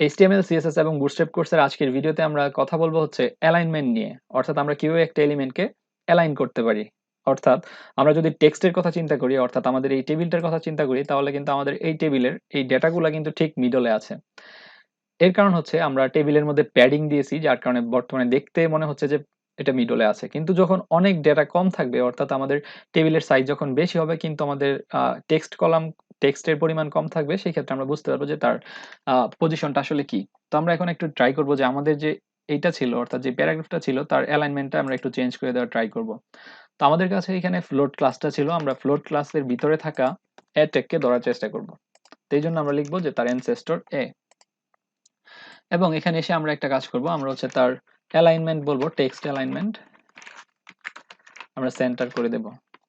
HTML, CSS এবং Bootstrap কোর্সের আজকের ভিডিওতে আমরা কথা বলবো হচ্ছে অ্যালাইনমেন্ট নিয়ে। অর্থাৎ আমরা কিভাবে একটা এলিমেন্টকে অ্যালাইন করতে পারি। অর্থাৎ আমরা যদি টেক্সটের কথা চিন্তা করি, অর্থাৎ আমাদের এই টেবিলটার কথা চিন্তা করি, তাহলে কিন্তু আমাদের এই টেবিলের এই ডেটাগুলা কিন্তু ঠিক মিডলে আছে। এর কারণ হচ্ছে আমরা টেবিলের মধ্যে প্যাডিং দিয়েছি, যার কারণে বর্তমানে দেখতে মনে হচ্ছে যে এটা মিডলে আছে। কিন্তু যখন অনেক ডেটা কম থাকবে, অর্থাৎ আমাদের টেবিলের সাইজ যখন বেশি হবে কিন্তু আমাদের টেক্সটের পরিমাণ কম থাকবে, সেই ক্ষেত্রে আমরা বুঝতে পারবো যে তার পজিশনটা আসলে কি। তো আমরা এখন একটু ট্রাই করবো যে আমাদের যে এইটা ছিল, অর্থাৎ যে প্যারাগ্রাফটা ছিল তার অ্যালাইনমেন্টটা আমরা একটু চেঞ্জ করে দেওয়ার ট্রাই করব। তো আমাদের কাছে এখানে ফ্লোট ক্লাসটা ছিল, আমরা ফ্লোট ক্লাসের ভিতরে থাকা এ টেককে ধরার চেষ্টা করব। তো এই জন্য আমরা লিখবো যে তার অ্যানসেস্টর এ, এবং এখানে এসে আমরা একটা কাজ করব, আমরা হচ্ছে তার অ্যালাইনমেন্ট বলবো টেক্সট অ্যালাইনমেন্ট, আমরা সেন্টার করে দেব।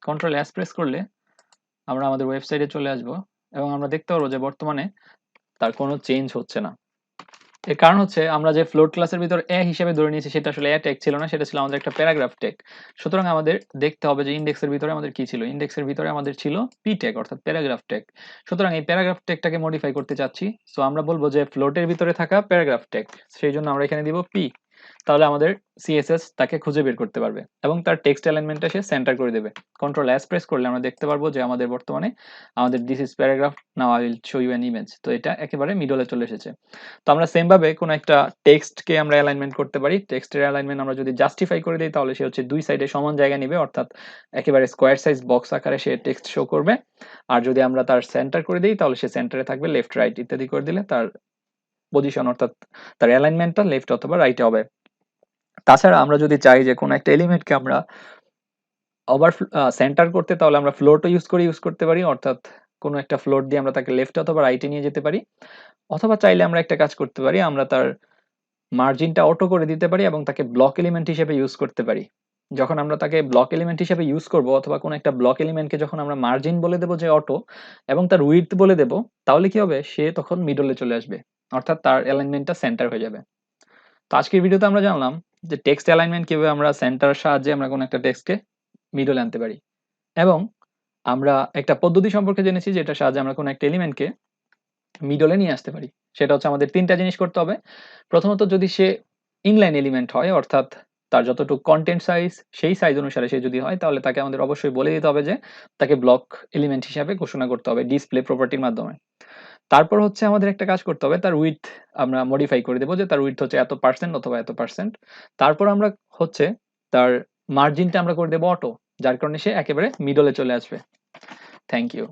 কন্ট্রোল এস প্রেস করলে আমরা আমাদের ওয়েবসাইটে চলে আসব এবং আমরা দেখতে পারবো যে বর্তমানে তার কোনো চেঞ্জ হচ্ছে না। এর কারণ হচ্ছে আমরা যে ফ্লোট ক্লাসের ভিতর এ হিসেবে ধরে নিয়েছি সেটা আসলে এ ট্যাগ ছিল না, সেটা ছিল আমাদের একটা প্যারাগ্রাফ ট্যাগ। সুতরাং আমাদের দেখতে হবে যে ইন্ডেক্সের ভিতরে আমাদের কি ছিল। ইন্ডেক্সের ভিতরে আমাদের ছিল পি ট্যাগ, অর্থাৎ প্যারাগ্রাফ ট্যাগ। সুতরাং এই প্যারাগ্রাফ ট্যাগটাকে মডিফাই করতে চাচ্ছি। সো আমরা বলবো যে ফ্লোটের ভিতরে থাকা প্যারাগ্রাফ ট্যাগ, সেই জন্য আমরা এখানে দিব পি। তাহলে আমাদের সিএসএস তাকে খুঁজে বের করতে পারবে এবং তার টেক্সট অ্যালাইনমেন্টটা সে সেন্টার করে দেবে। কন্ট্রোল এস প্রেস করলে আমরা দেখতে পারবো যে আমাদের বর্তমানে আমাদের this is paragraph, now I will show you an image. তো এটা একেবারে মিডলে চলে এসেছে। তো আমরা সেম ভাবে কোনো একটা টেক্সটকে আমরা অ্যালাইনমেন্ট করতে পারি। টেক্সটের অ্যালাইনমেন্ট আমরা যদি জাস্টিফাই করে দিই তাহলে সে হচ্ছে দুই সাইডে সমান জায়গা নেবে, অর্থাৎ একেবারে স্কোয়ার সাইজ বক্স আকারে সে টেক্সট শো করবে। আর যদি আমরা তার সেন্টার করে দিই তাহলে সে সেন্টারে থাকবে, লেফট রাইট ইত্যাদি করে দিলে তার পজিশন অর্থাৎ তার অ্যালাইনমেন্টটা লেফট অথবা রাইটে হবে। তাছাড়া আমরা যদি চাই যে কোনো একটা এলিমেন্টকে আমরা ওভার সেন্টার করতে, তাহলে আমরা ফ্লোটও ইউজ করতে পারি, অর্থাৎ কোনো একটা ফ্লোট দিয়ে আমরা তাকে লেফট অথবা রাইটে নিয়ে যেতে পারি। অথবা চাইলে আমরা একটা কাজ করতে পারি, আমরা তার মার্জিনটা অটো করে দিতে পারি এবং তাকে ব্লক এলিমেন্ট হিসেবে ইউজ করতে পারি। যখন আমরা তাকে ব্লক এলিমেন্ট হিসেবে ইউজ করব, অথবা কোনো একটা ব্লক এলিমেন্টকে যখন আমরা মার্জিন বলে দেবো যে অটো এবং তার উইডথ বলে দেব, তাহলে কি হবে, সে তখন মিডলে চলে আসবে, অর্থাৎ তার অ্যালাইনমেন্টটা সেন্টার হয়ে যাবে। তো আজকের ভিডিওতে আমরা জানলাম যে টেক্সট অ্যালাইনমেন্ট কিভাবে আমরা সেন্টারের সাহায্যে আমরা কোনো একটা টেক্সটকে মিডলে আনতে পারি, এবং আমরা একটা পদ্ধতি সম্পর্কে জেনেছি যেটার সাহায্যে আমরা কোনো একটা এলিমেন্টকে মিডলে নিয়ে আসতে পারি। সেটা হচ্ছে আমাদের তিনটা জিনিস করতে হবে। প্রথমত, যদি সে ইনলাইন এলিমেন্ট হয়, অর্থাৎ তার যতটুকু কন্টেন্ট সাইজ সেই সাইজ অনুসারে সে যদি হয়, তাহলে তাকে আমাদের অবশ্যই বলে দিতে হবে যে তাকে ব্লক এলিমেন্ট হিসাবে ঘোষণা করতে হবে ডিসপ্লে প্রপার্টির মাধ্যমে। তারপর হচ্ছে আমাদের একটা কাজ করতে হবে, তার উইডথ আমরা মডিফাই করে দেবো যে তার উইডথ হচ্ছে এত পার্সেন্ট অথবা এত পার্সেন্ট। তারপর আমরা হচ্ছে তার মার্জিনটা আমরা করে দেবো অটো, যার কারণে সে একেবারে মিডলে চলে আসবে। Thank you.